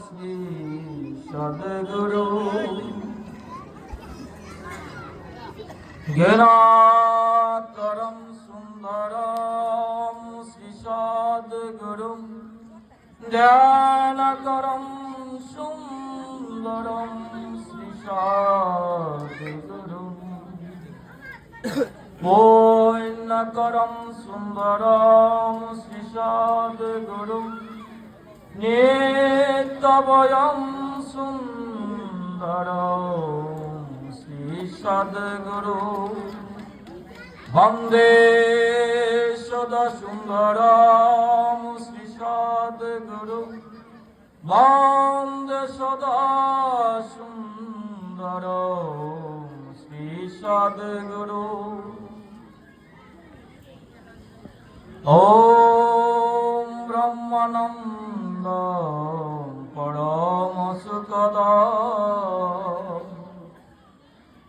শ্রী সদ্গুরু জ্ঞানাকরম সুন্দরম শ্রী সদ্গুরু জ্ঞানকরম সুন্দরম শ্রী সদ্গুরু পুণ্যকরম সুন্দরম শ্রী সদ্গুরু নিত্যবয়ম সুন্দরম শ্রী সদ্গুরু বন্দে সদা সুন্দরম শ্রী সদ্গুরু বন্দে সদা সুন্দরম শ্রী সদ্গুরু ওম ব্রহ্মানন্দ পরম সুখদম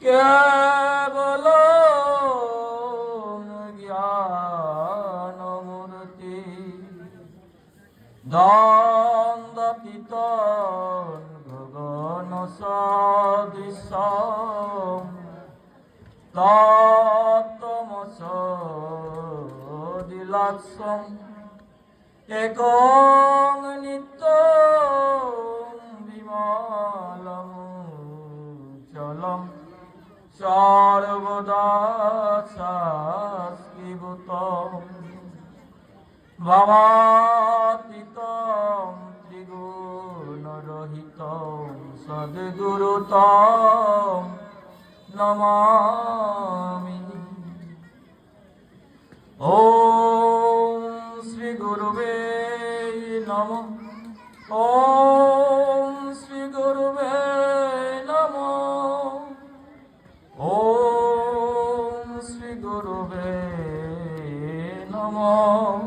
কেবল জ্ঞানমূর্তি দ্বন্দ্বাতীত গগন সদৃশ তত্ত্বমসদিলাক্ষম একং নিত্যং বিমলং চলং সর্বদা শাস্তিভূতং ভাবাতীতং ত্রিগুণরহিতং সদ্গুরুতং নমামি। ওম শ্রী গুরুবে নমঃ। ওম শ্রী গুরুবে নমঃ। ওম শ্রী গুরুবে নমঃ।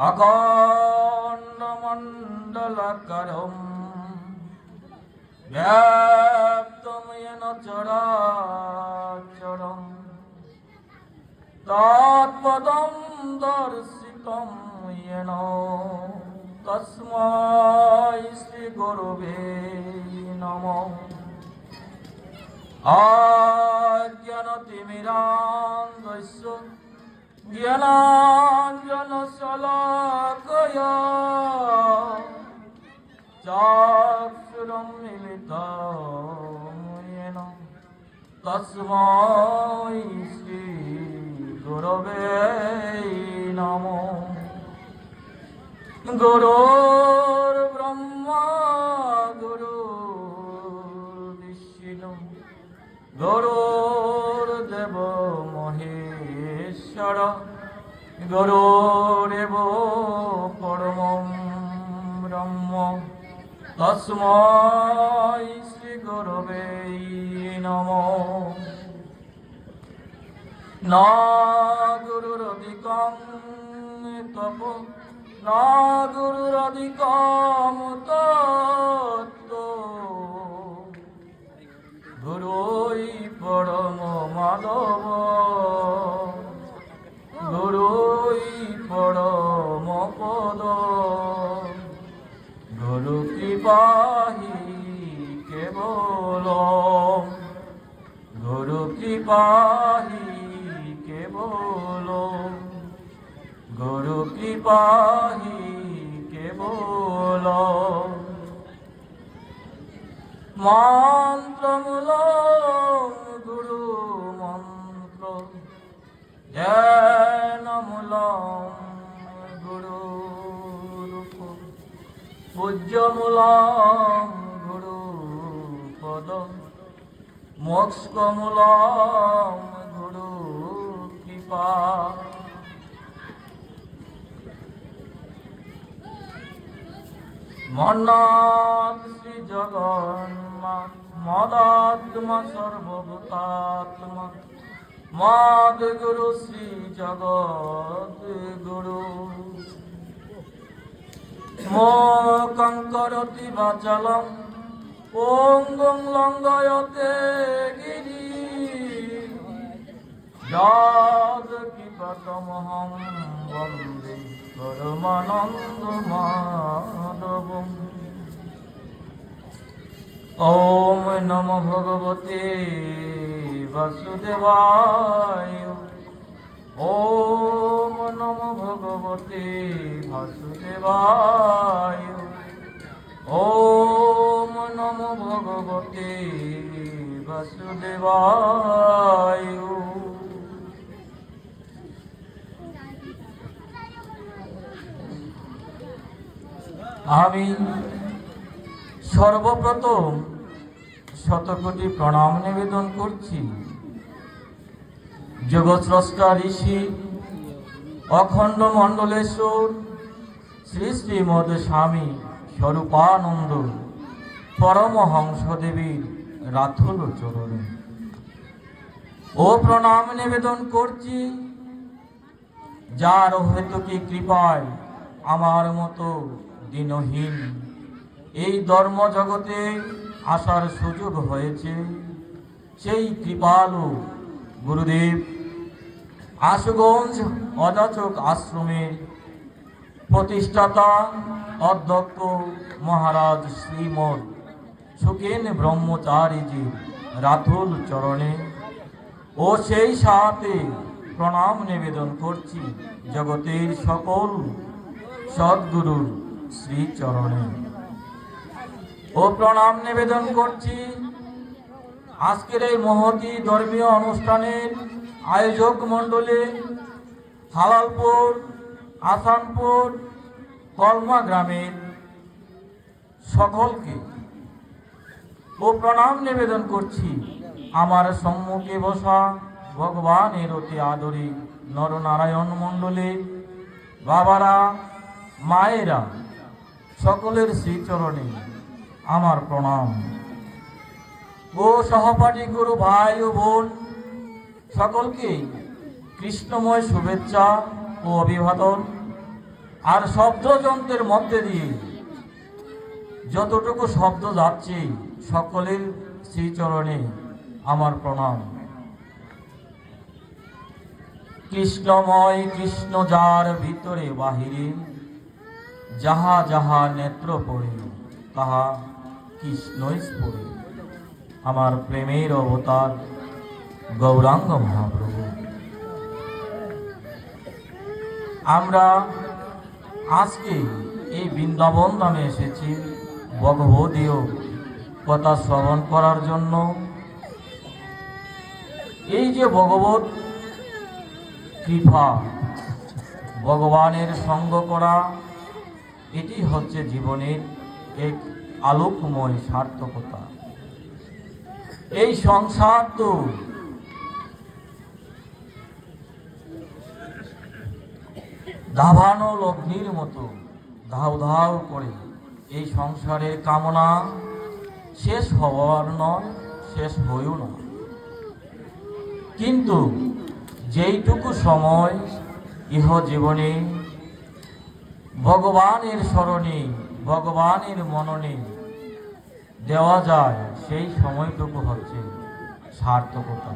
অখণ্ডমণ্ডলাকারম ব্যাপ্তং येन চরাচরম তৎপদং দর্শিতং येन তস্मै শ্রী গুরুবে নমঃ। অজ্ঞানতিমিরান্ধস্য জ্ঞানাঞ্জনশলাকয়া চক্ষুরুন্মিলিतं येन তস্मै শ্রী গুরবে নমঃ। গুরুর্ব্রহ্মা গুরুর্বিষ্ণু গুরুর্দেব মহেশ্বর গুরুরেব পরমং ব্রহ্ম তস্मै শ্রী গুরবে নমঃ। না গুরুরধিকং তপ না গুরুরধিকং তত্ত্ব গুরুই পরম মাধব গুরুই পরম পদ গুরু কৃপাহি কেবল গুরু কৃপাহি কেবল গুরু কৃপাহি কেবল মন্ত্রমূলং গুরু মন্ত্র জ্ঞানমূলং গুরু রূপ পূজ্যমূলং গুরু পদ মোক্ষমূলং গুরু কৃপা। মন্নাথ শ্রী জগন্নাথ মদাত্মা সর্বভূতাত্মা মদ গুরু শ্রী জগৎ গুরু মোকং করতি বাচালং পঙ্গুং লঙ্ঘয়তে গিরি যদ কৃপা তমহং বন্দে পরমানন্দ মাধবম। ওম নমো ভগবতে বাসুদেবায়। ওম নমো ভগবতে বাসুদেবায়। ওম নমো ভগবতে বাসুদেবায়। আমি সর্বপ্রথম শতকোটি প্রণাম নিবেদন করছি জগৎস্রষ্টা ঋষি অখণ্ড মণ্ডলেশ্বর শ্রী শ্রীমদ স্বামী স্বরূপানন্দ পরমহংসদেবীর রাতুল চরণে। ও প্রণাম নিবেদন করছি যার হেতুকি কৃপায় আমার মতো দিনহীন এই ধর্ম জগতে আসার সুযোগ হয়েছে, সেই কৃপালু গুরুদেব আশুগঞ্জ অযাচক আশ্রমের প্রতিষ্ঠাতা অধ্যক্ষ মহারাজ শ্রীমদ সুকেন ব্রহ্মচারীজির রাতুল চরণে ও সেই সাথে প্রণাম নিবেদন করছি জগতের সকল সদ্গুরুর শ্রীচরণে। ও প্রণাম নিবেদন করছি আজকের এই মহতী ধর্মীয় অনুষ্ঠানের আয়োজক মণ্ডলী হালালপুর, আসানপুর, কলমা গ্রামের সকলকে। ও প্রণাম নিবেদন করছি আমার সম্মুখে বসা ভগবানের অতি আদরী নরনারায়ণ মণ্ডলী, বাবারা, মায়েরা, সকলের শ্রীচরণে আমার প্রণাম। ও সহপাঠী গুরু ভাই ও বোন সকলকে কৃষ্ণময় শুভেচ্ছা ও অভিবাদন। আর শব্দযন্ত্রের মধ্যে দিয়ে যতটুকু শব্দ যাচ্ছে সকলের শ্রীচরণে আমার প্রণাম। কৃষ্ণময় কৃষ্ণ যার ভিতরে বাহিরে, যাহা যাহা নেত্র পড়ে তাহা কৃষ্ণই স্ফুরে। আমার প্রেমের অবতার গৌরাঙ্গ মহাপ্রভু। আমরা আজকে এই বৃন্দাবন ধামে এসেছি ভগবদীয় কথা শ্রবণ করার জন্য। এই যে ভগবত কৃপা, ভগবানের সঙ্গ করা, এটি হচ্ছে জীবনের এক আলোকময় সার্থকতা। এই সংসার তো ধাবানো লগ্নির মতো ধাউ ধাউ করে এই সংসারের কামনা শেষ হওয়ার নয়, শেষ হইও না। কিন্তু যেইটুকু সময় ইহ জীবনে ভগবানের স্মরণে, ভগবানের মননে দেওয়া যায়, সেই সময়টুকু হচ্ছে সার্থকতা।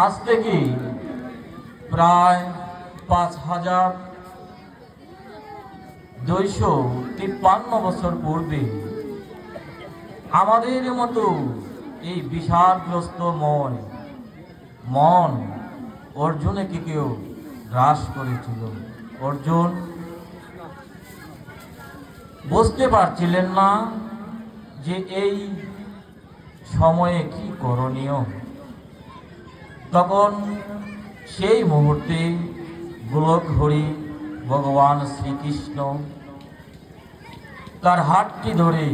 আজ থেকে প্রায় 5253 বছর পূর্বে আমাদের মতো এই বিষাদগ্রস্ত মন অর্জুনকে কেউ গ্রাস করেছিল। অর্জুন বুঝতে পারছিলেন না যে এই সময়ে কি করণীয়। তখন সেই মুহূর্তে গোলক হরি ভগবান শ্রীকৃষ্ণ তার হাতটি ধরে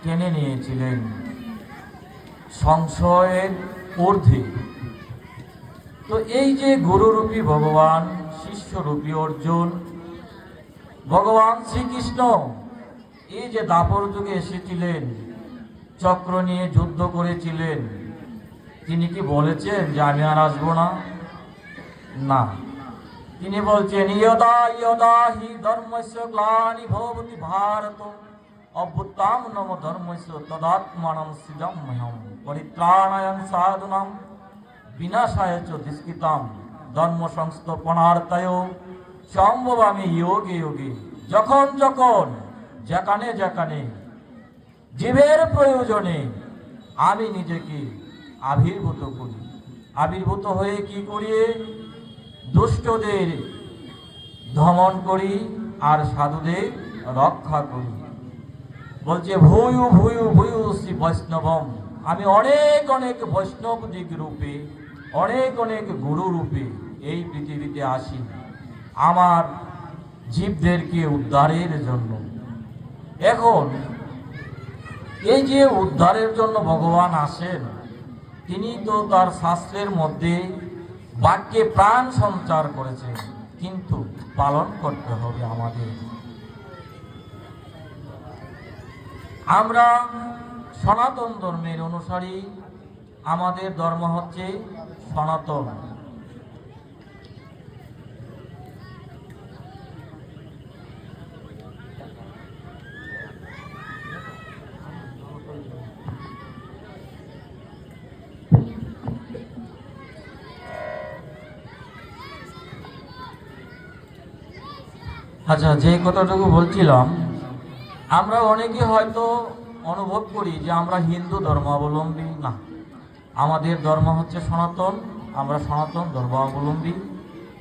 টেনে নিয়েছিলেন সংশয়ের ঊর্ধ্বে। তো এই যে গুরুরূপী ভগবান, শিষ্যরূপী অর্জুন, ভগবান শ্রীকৃষ্ণ এই যে দাপর যুগে এসেছিলেন, চক্র নিয়ে যুদ্ধ করেছিলেন, তিনি কি বলেছেন যে আমি আর আসবো না? না, তিনি বলছেন ইয়দা ইয়দা হি ধর্মস্য গ্লানি ভবতি ভারত অভ্যুত্থাম নম ধর্মস্য তদাত্মানং সৃজম্যহম পরিত্রাণায় সাধুনাং বিনাশায় চ দুষ্কৃতাম ধর্ম সংস্থাপনার্থায় সম্ভবামি যোগে যোগে। যখন যখন যেখানে যেখানে জীবের প্রয়োজনে আমি নিজেকে আবির্ভূত করি, আবির্ভূত হয়ে কি করি? দুষ্টদের দমন করি আর সাধুদের রক্ষা করি। বলছে ভূয়ু ভূয়ু ভূয়ু শ্রী বৈষ্ণবম, আমি অনেক অনেক বৈষ্ণব দিক রূপে, অনেক অনেক গুরু রূপে এই পৃথিবীতে আসি আমার জীবদেরকে উদ্ধারের জন্য। এখন এই যে উদ্ধারের জন্য ভগবান আসেন, তিনি তো তার শাস্ত্রের মধ্যে বাক্যে প্রাণ সঞ্চার করেছেন, কিন্তু পালন করতে হবে আমাদের। আমরা সনাতন ধর্মের অনুসারী, আমাদের ধর্ম হচ্ছে সনাতন। আচ্ছা, যে কথাটুকু বলছিলাম, আমরা অনেকে হয়তো অনুভব করি যে আমরা হিন্দু ধর্মাবলম্বী। না, আমাদের ধর্ম হচ্ছে সনাতন, আমরা সনাতন ধর্মাবলম্বী।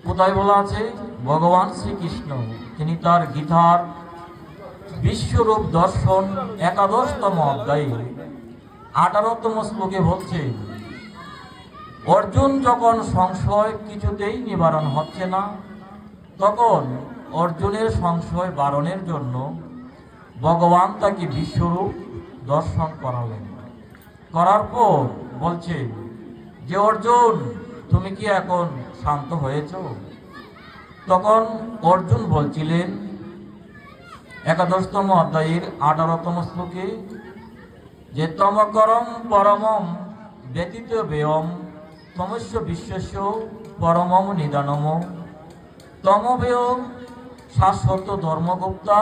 কোথায় বলা আছে? ভগবান শ্রীকৃষ্ণ তিনি তার গীতার বিশ্বরূপ দর্শন ১১তম অধ্যায়ে ১৮তম শ্লোকে বলছে, অর্জুন যখন সংশয় কিছুতেই নিবারণ হচ্ছে না, তখন অর্জুনের সংশয় বারণের জন্য ভগবান তাকে বিশ্বরূপ দর্শন করালেন। করার পর বলছে যে অর্জুন, তুমি কি এখন শান্ত হয়েছ? তখন অর্জুন বলছিলেন ১১তম অধ্যায়ের ১৮তম শ্লোকে যে তমকরম পরমম ব্যতীত ব্যয়ম তমস্য বিশ্বস্য পরমম নিদানম তমবেয় শাশ্বত ধর্মগুপ্তা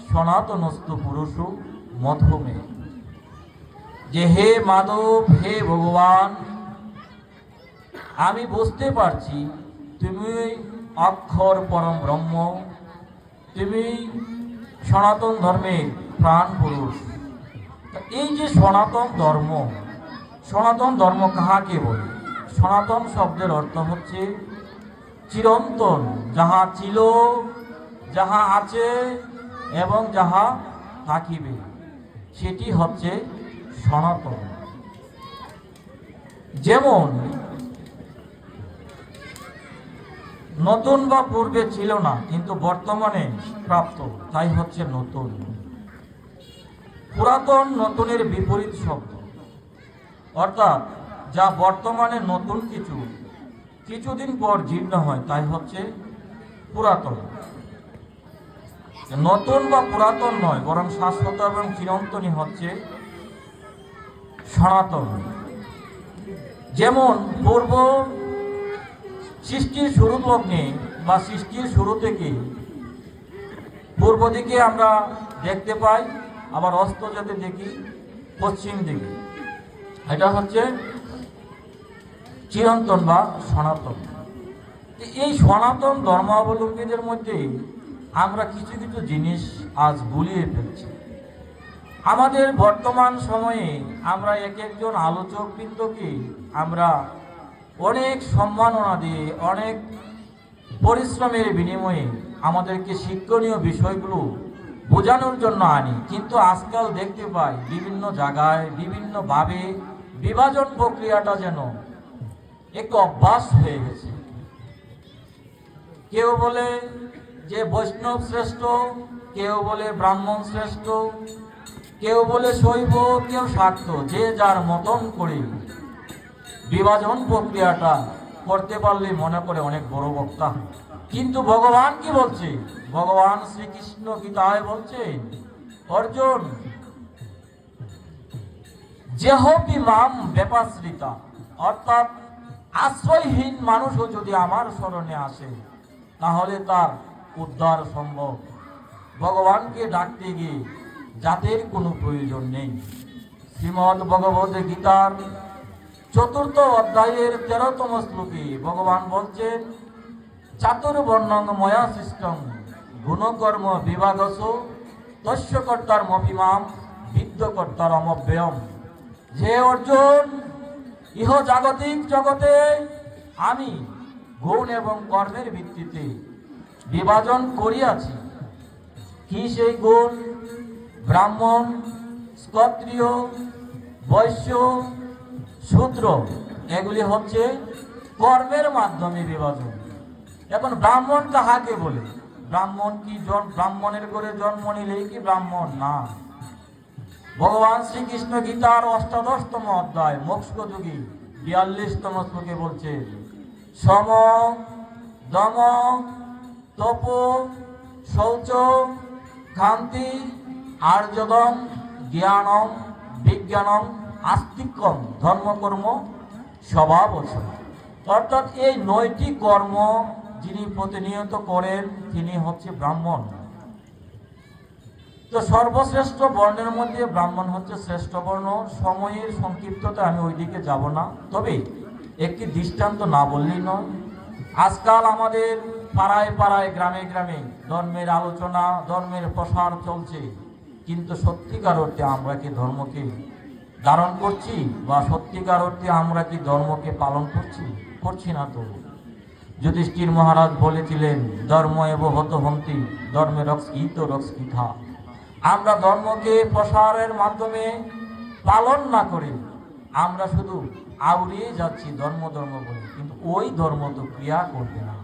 সনাতনস্তু পুরুষ মধ্যমে। যে হে মাধব, হে ভগবান, আমি বুঝতে পারছি তুমি অক্ষর পরম ব্রহ্ম, তুমি সনাতন ধর্মের প্রাণ পুরুষ। এই যে সনাতন ধর্ম, সনাতন ধর্ম কাহাকে বলে? সনাতন শব্দের অর্থ হচ্ছে চিরন্তন, যাহা ছিল, যাহা আছে এবং যাহা থাকিবে, সেটি হচ্ছে সনাতন। যেমন নতুন বা পূর্বে ছিল না, কিন্তু বর্তমানে প্রাপ্ত, তাই হচ্ছে নতুন। পুরাতন নতুনের বিপরীত শব্দ, অর্থাৎ যা বর্তমানে নতুন কিছু কিছুদিন পর জীর্ণ হয়, তাই হচ্ছে পুরাতন। নতুন বা পুরাতন নয়, বরং শাশ্বত এবং চিরন্তনই হচ্ছে সনাতন। যেমন পূর্ব সৃষ্টির শুরু লগ্নে বা সৃষ্টির শুরু থেকে পূর্ব দিকে আমরা দেখতে পাই, আবার অস্ত যেতে দেখি পশ্চিম দিকে, এটা হচ্ছে চিরন্তন বা সনাতন। এই সনাতন ধর্মাবলম্বীদের মধ্যে আমরা কিছু কিছু জিনিস আজ গুলিয়ে ফেলছি। আমাদের বর্তমান সময়ে আমরা এক একজন আলোচকবৃন্দকে আমরা অনেক সম্মাননা দিয়ে, অনেক পরিশ্রমের বিনিময়ে আমাদেরকে শিক্ষণীয় বিষয়গুলো বোঝানোর জন্য আনি, কিন্তু আজকাল দেখতে পাই বিভিন্ন জায়গায় বিভিন্নভাবে বিভাজন প্রক্রিয়াটা যেন একটু অভ্যাস হয়ে গেছে। কেউ বলে যে বৈষ্ণব শ্রেষ্ঠ, কেউ বলে ব্রাহ্মণ শ্রেষ্ঠ, কেউ বলে শৈব, কেউ শাক্ত, যে যার মতন করে বিভাজন প্রক্রিয়াটা করতে পারলে মনে করে অনেক বড় বক্তা। কিন্তু ভগবান কি বলছে? ভগবান শ্রীকৃষ্ণ গীতায় বলছে, অর্জুন যেহপি মাম ব্যাপাশ্রিতা, অর্থাৎ আশ্রয়হীন মানুষও যদি আমার শরণে আসে তাহলে তার উদ্ধার সম্ভব। ভগবানকে ডাকতে গিয়ে জাতের কোনো প্রয়োজন নেই। শ্রীমদ্ ভগবদ গীতার চতুর্থ অধ্যায়ের 13তম শ্লোকে ভগবান বলছেন, চাতুর্বর্ণং ময়া সৃষ্টং গুণকর্ম বিভাগস তস্য কর্তার মভিমাম বিদ্য কর্তার অমব্যয়ম। যে অর্জুন, ইহ জাগতিক জগতে আমি গুণ এবং কর্মের ভিত্তিতে বিভাজন করিয়াছি। কি সেই গুণ? ব্রাহ্মণ, ক্ষত্রিয়, বৈশ্য, শূদ্র, এগুলি হচ্ছে কর্মের মাধ্যমে বিভাজন। এখন ব্রাহ্মণ কাহাকে বলে? ব্রাহ্মণ কি ব্রাহ্মণের ঘরে জন্ম নিলেই কি ব্রাহ্মণ? না। ভগবান শ্রীকৃষ্ণ গীতার ৮৮তম অধ্যায় মোক্ষযোগী ৪২তম শ্লোকে বলছে, সম দম তপ শৌচ ক্ষান্তি আর্যদম জ্ঞানম বিজ্ঞানম আস্তিক্যম ধর্মকর্ম স্বভাবচ। অর্থাৎ এই ৯টি কর্ম যিনি প্রতিনিয়ত করেন তিনি হচ্ছে ব্রাহ্মণ। তো সর্বশ্রেষ্ঠ বর্ণের মধ্যে ব্রাহ্মণ হচ্ছে শ্রেষ্ঠ বর্ণ। সময়ের সংক্ষিপ্ততা আমি ওইদিকে যাব না, তবে একটি দৃষ্টান্ত না বললেই নয়। আজকাল আমাদের পাড়ায় পাড়ায় গ্রামে গ্রামে ধর্মের আলোচনা, ধর্মের প্রসার চলছে, কিন্তু সত্যিকার অর্থে আমরা কি ধর্মকে ধারণ করছি? বা সত্যিকার অর্থে আমরা কি ধর্মকে পালন করছি? করছি না তো। যুধিষ্ঠির মহারাজ বলেছিলেন, ধর্ম এব হত হন্তি ধর্মে রক্ষিত রক্ষিতা। আমরা ধর্মকে প্রসারের মাধ্যমে পালন না করে আমরা শুধু আউড়িয়ে যাচ্ছি ধর্ম ধর্ম বলে, কিন্তু ওই ধর্ম তো ক্রিয়া করবে না।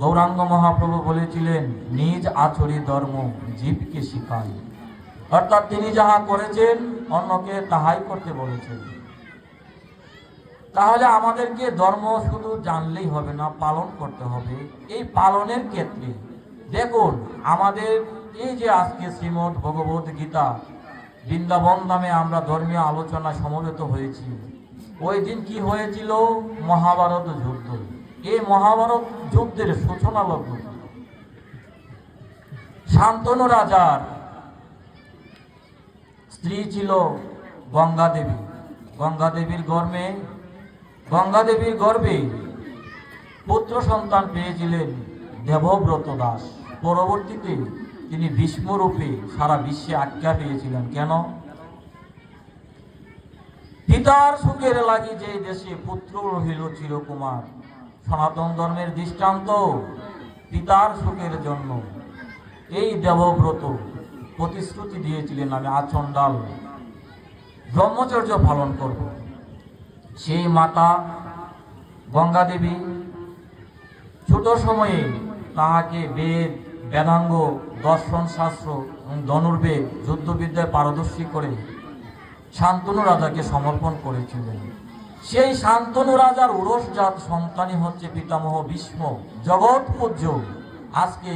গৌরাঙ্গ মহাপ্রভু বলেছিলেন, নিজ আচরি ধর্ম জীবকে শিখায়। অর্থাৎ তিনি যাহা করেছেন অন্যকে তাহাই করতে বলেছেন। তাহলে আমাদেরকে ধর্ম শুধু জানলেই হবে না, পালন করতে হবে। এই পালনের ক্ষেত্রে দেখুন, আমাদের এই যে আজকে শ্রীমদ্ ভগবত গীতা বৃন্দাবন ধামে আমরা ধর্মীয় আলোচনা সমবেত হয়েছি, ওই দিন কি হয়েছিল? মহাভারত যুদ্ধ। এই মহাভারত যুদ্ধের সূচনা লগ্ন শান্তনু রাজার স্ত্রী ছিল গঙ্গা দেবী। গঙ্গা দেবীর গর্ভে পুত্র সন্তান পেয়েছিলেন দেবব্রত দাস। পরবর্তীতে তিনি ভীষ্মরূপে সারা বিশ্বে আজ্ঞা পেয়েছিলেন। কেন? পিতার সুখের লাগি যে দেশে পুত্র রহিল চিরকুমার। সনাতন ধর্মের দৃষ্টান্ত পিতার সুখের জন্য এই দেবব্রত প্রতিশ্রুতি দিয়েছিলেন, আমি আচণ্ডাল ব্রহ্মচর্য পালন করব। সেই মাতা গঙ্গা দেবী ছোট সময়ে তাহাকে বেদ, বেদাঙ্গ, দর্শন শাস্ত্র এবং ধনুর্বেদ, যুদ্ধবিদ্যায় পারদর্শী করে শান্তনু রাজাকে সমর্পণ করেছিলেন। সেই শান্তনু রাজার উরসজাত সন্তানই হচ্ছে পিতামহ ভীষ্ম, জগৎ পূজ্য। আজকে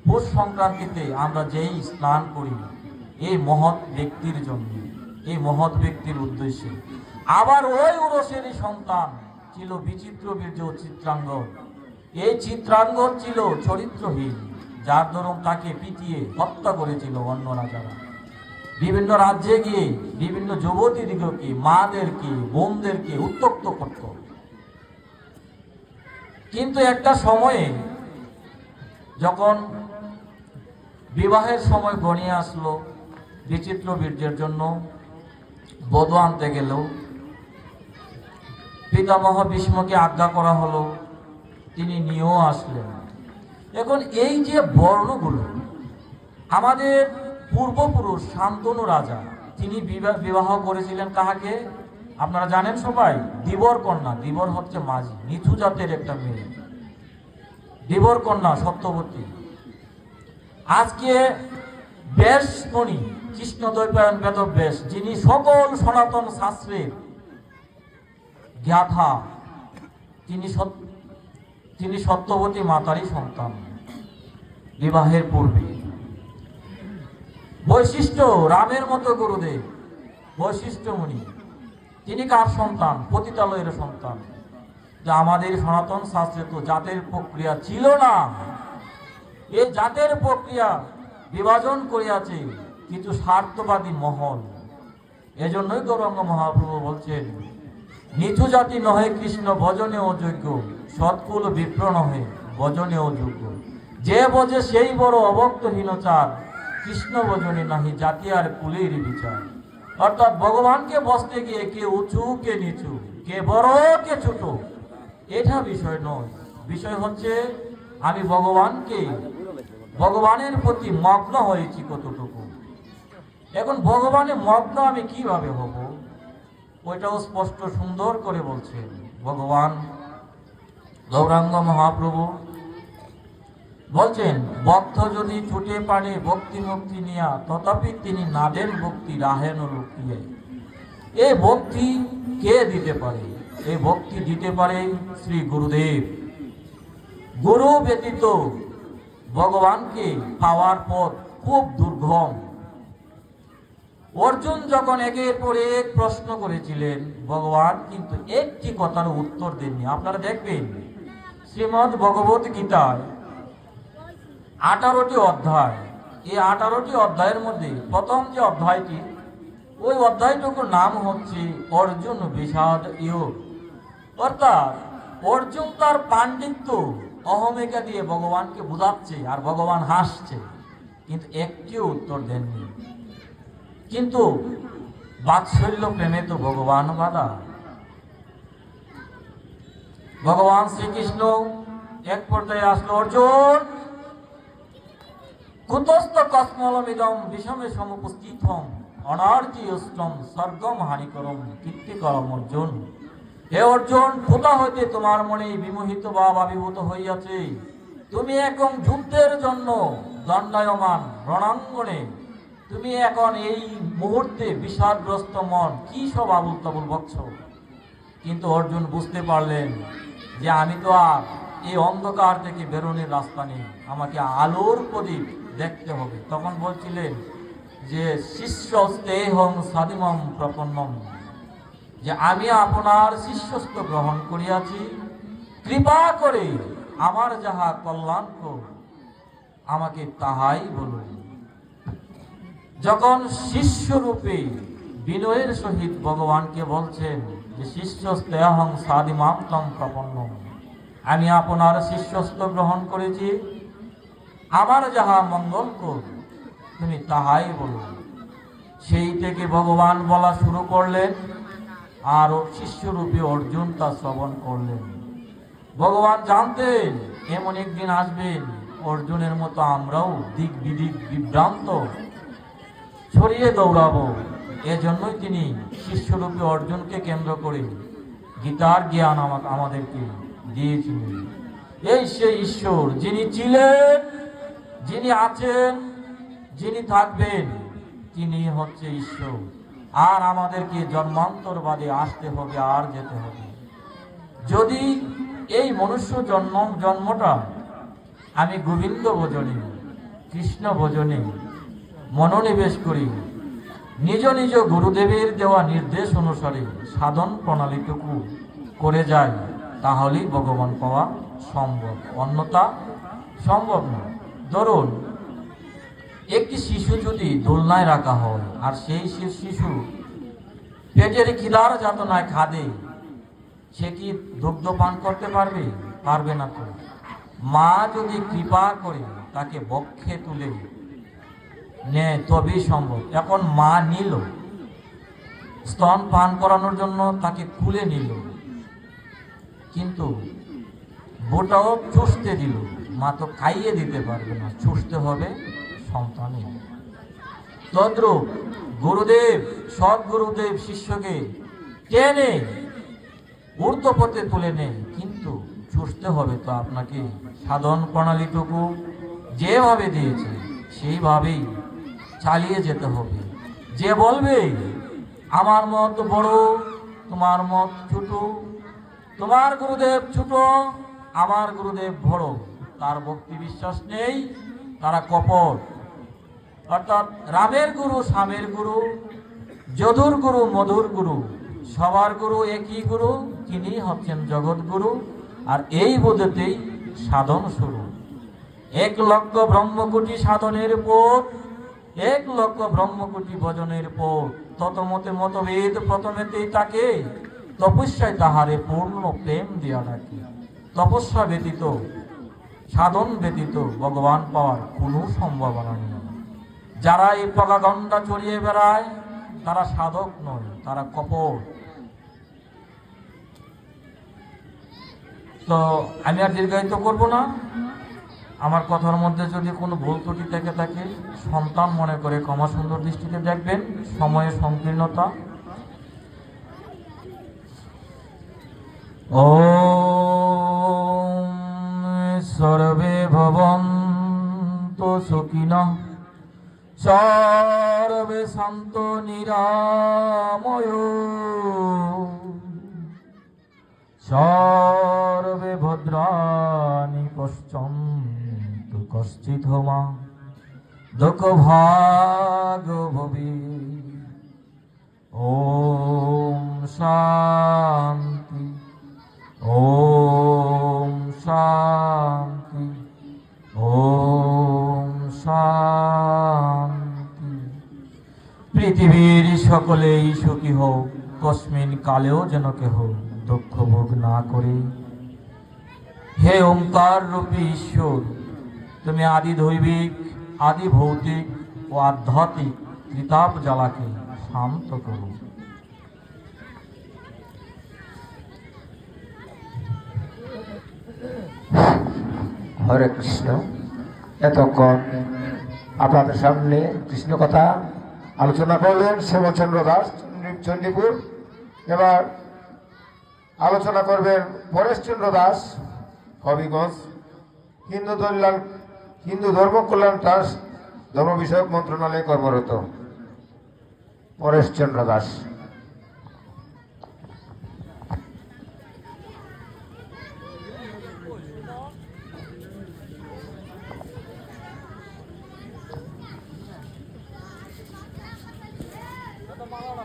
পৌষ সংক্রান্তিতে আমরা যেই স্নান করি এই মহৎ ব্যক্তির জন্য, এই মহৎ ব্যক্তির উদ্দেশ্যে। আবার ওই উরসেরই সন্তান ছিল বিচিত্র বীর্য চিত্রাঙ্গদ। এই চিত্রাঙ্গদ ছিল চরিত্রহীন, যার দরুন তাকে পিটিয়ে হত্যা করেছিল অন্য রাজারা। বিভিন্ন রাজ্যে গিয়ে বিভিন্ন যুবতীদিগকে, মাদেরকে, বোনদেরকে উত্ত্যক্ত করত। কিন্তু একটা সময়ে যখন বিবাহের সময় গড়িয়ে আসলো, বিচিত্র বীর্যের জন্য বধূ আনতে গেল, পিতামহ ভীষ্মকে আজ্ঞা করা হলো, তিনি নিয়েও আসলেন। এখন এই যে বর্ণগুলো, আমাদের পূর্বপুরুষ শান্তনু রাজা তিনি বিবাহ করেছিলেন কাহাকে? আপনারা জানেন সবাই, ধীবর কন্যা। ধীবর হচ্ছে মাঝি, নিচু জাতের একটা মেয়ে, ধীবর কন্যা সত্যবতী। আজকে ব্যাসমণি কৃষ্ণদ্বৈপায়ন বেদব্যাস, যিনি সকল সনাতন শাস্ত্রের জ্ঞাতা, তিনি সত্যবতী মাতারই সন্তান। বিবাহের পূর্বে বৈশিষ্ট্য রামের মতো গুরুদেব বৈশিষ্ট্য মুনি, তিনি কার সন্তান? পতিতালয়ের সন্তান। যা আমাদের সনাতন শাস্ত্রে তো জাতের প্রক্রিয়া ছিল না। এই জাতের প্রক্রিয়া বিভাজন করিয়াছে কিছু স্বার্থবাদী মহল। এজন্যই গৌরাঙ্গ মহাপ্রভু বলছেন, নিচু জাতি নহে কৃষ্ণ ভজনে অযোগ্য, সৎকুল বিপ্র নহে ভজনে অযোগ্য। যে বোঝে সেই বড় অভক্তহীনচার, কৃষ্ণ ভজনে নাহি জাতি আর কুলের বিচার। অর্থাৎ ভগবানকে বসতে গিয়ে কে উঁচু কে নিচু, কে বড় কে ছোট, এটা বিষয় নয়। বিষয় হচ্ছে আমি ভগবানের প্রতি মগ্ন হয়েছি কতটুকু। এখন ভগবানের মগ্ন আমি কিভাবে হব, ওইটাও স্পষ্ট সুন্দর করে বলছেন ভগবান গৌরাঙ্গ মহাপ্রভু। বলছেন ভক্ত যদি ছুটে পারে ভক্তি মুক্তি নিয়া, তথাপি তিনি নাদেন ভক্তি রাহেন লুকিয়ে। এই ভক্তি কে দিতে পারে? এই ভক্তি দিতে পারে শ্রী গুরুদেব। গুরু ব্যতীত ভগবানকে পাওয়ার পথ খুব দুর্গম। অর্জুন যখন একের পর এক প্রশ্ন করেছিলেন, ভগবান কিন্তু একটি কথার উত্তর দেননি। আপনারা দেখবেন শ্রীমদ্ ভগবত গীতায় 18টি অধ্যায়। এই 18টি অধ্যায়ের মধ্যে প্রথম যে অধ্যায়টি, ওই অধ্যায়টুকুর নাম হচ্ছে অর্জুন বিষাদ যোগ। অর্থাৎ অর্জুন তার পাণ্ডিত্য অহমিকা দিয়ে ভগবানকে বুঝাচ্ছে, আর ভগবান হাসছে, কিন্তু একটিও উত্তর দেননি। কিন্তু বাৎসল্য প্রেমে তো ভগবান বাধা। ভগবান শ্রীকৃষ্ণ এক পর্যায়ে আসলো, অর্জুন কুতস্থ কস্মলমিদম বিষমে সমুপস্থিতম অনার্জি অষ্টম স্বর্গম হানিকরম কীর্তিকরম। অর্জুন, হে অর্জুন, কোথা হইতে তোমার মনে বিমোহিত ভাব আবির্ভূত হইয়াছে? তুমি এখন যুদ্ধের জন্য দণ্ডায়মান রণাঙ্গনে, তুমি এখন এই মুহূর্তে বিষাদগ্রস্ত মন কি সব আবুল তাবুল বকছ। কিন্তু অর্জুন বুঝতে পারলেন যে আমি তো আর এই অন্ধকার থেকে বেরোনোর রাস্তা নেই, আমাকে আলোর প্রদীপ দেখতে হবে। তখন বলছিলেন যে শিষ্য স্তেহং সাদিমম প্রপন্নম, যে আমি আপনার শিষ্যস্ত গ্রহণ করিয়াছি, কৃপা করে আমার যাহা কল্যাণকর আমাকে তাহাই বলুন। যখন শিষ্যরূপে বিনয়ের সহিত ভগবানকে বলছেন যে শিষ্য স্তেহং সাদিমাম তম প্রপন্নম, আমি আপনার শিষ্যস্ত গ্রহণ করেছি, আমার যাহা মঙ্গলকর তুমি তাহাই বলুন। সেই থেকে ভগবান বলা শুরু করলেন, আর শিষ্যরূপী অর্জুন তা শ্রবণ করলেন। ভগবান জানতেন এমন একদিন আসবেন অর্জুনের মতো আমরাও দিক বিদিক বিভ্রান্ত ছড়িয়ে দৌড়াবো। এজন্যই তিনি শিষ্যরূপী অর্জুনকে কেন্দ্র করে গীতার জ্ঞান আমাদেরকে দিয়েছিলেন। এই সেই ঈশ্বর যিনি ছিলেন, যিনি আছেন, যিনি থাকবেন, তিনি হচ্ছে ঈশ্বর। আর আমাদেরকে জন্মান্তর বাদে আসতে হবে আর যেতে হবে। যদি এই মনুষ্য জন্মটা আমি গোবিন্দ ভজনে, কৃষ্ণ ভজনে মনোনিবেশ করি, নিজ নিজ গুরুদেবের দেওয়া নির্দেশ অনুসারে সাধন প্রণালীটুকু করে যায়, তাহলেই ভগবান পাওয়া সম্ভব, অন্যথা সম্ভব না। ধরুন একটি শিশু যদি দোলনায় রাখা হয়, আর সেই শিশু পেটের খিদার যাতনায় খাদে, সে কি দুগ্ধ পান করতে পারবে? পারবে না। তো মা যদি কৃপা করে তাকে বক্ষে তুলে নেয় তবেই সম্ভব। এখন মা নিল স্তন পান করানোর জন্য, তাকে কুলে নিল, কিন্তু বোটাও চুষতে দিল, মা তো খাইয়ে দিতে পারবে না, চুষতে হবে সন্তানে। তদ্রূপ গুরুদেব, সৎ গুরুদেব শিষ্যকে টেনে ঊর্ধ্বপথে তুলে নেয়, কিন্তু চুষতে হবে তো আপনাকে। সাধন প্রণালীটুকু যেভাবে দিয়েছে সেইভাবেই চালিয়ে যেতে হবে। যে বলবে আমার মত বড়, তোমার মত ছোট, তোমার গুরুদেব ছোট, আমার গুরুদেব বড়, তার ভক্তি বিশ্বাস নেই, তারা কপট। অর্থাৎ রামের গুরু শ্যামের গুরু, যদুর গুরু মধুর গুরু, সবার গুরু একই গুরু, তিনি হচ্ছেন জগৎগুরু। আর এই বোধতেই সাধন শুরু। 1 লক্ষ ব্রহ্মকোটি সাধনের পথ, 1 লক্ষ ব্রহ্মকোটি ভজনের পথ। ততমতে মতভেদ প্রথমেতেই তাকে, তপস্যায় তাহারে পূর্ণ প্রেম দিয়া ডাকে। তপস্যা ব্যতীত, সাধন ব্যতীত ভগবান পাওয়ার কোনো সম্ভাবনা নেই। যারা এই প্রগাগণ্ডা চড়িয়ে বেড়ায় তারা সাধক নয়, তারা কপট। তো আমি আর দীর্ঘায়িত করব না। আমার কথার মধ্যে যদি কোনো ভুল ত্রুটি থেকে থাকে সন্তান মনে করে ক্ষমা সুন্দর দৃষ্টিতে দেখবেন। সময়ের সংকীর্ণতা। ওম সর্বে ভবন্তু সুখিনঃ সর্বে শান্ত নিরাময় সর্বে ভদ্রাণি পশ্যন্তু কশ্চিৎ মা দুঃখ ভাগ ভবি। ওম শান্তি, ওম শান্তি, ওম শান্তি। পৃথিবীর সকলেই সুখী হোক, কস্মিন কালেও যেন কেহ দুঃখ ভোগ না করে। হে ওঙ্কার রূপী ঈশ্বর, তুমি আদি দৈবিক, আদি ভৌতিক ও আধ্যাত্মিক ত্রিতাপ জ্বালাকে শান্ত করো। হরে কৃষ্ণ। এতক্ষণ আপনাদের সামনে কৃষ্ণ কথা আলোচনা করলেন শ্যামচন্দ্র দাস চণ্ডীপুর। এবার আলোচনা করবেন পরেশচন্দ্র দাস হবিগঞ্জ, হিন্দু ধর্ম কল্যাণ ট্রাস্ট, ধর্ম বিষয়ক মন্ত্রণালয়ে কর্মরত। পরেশচন্দ্র দাস।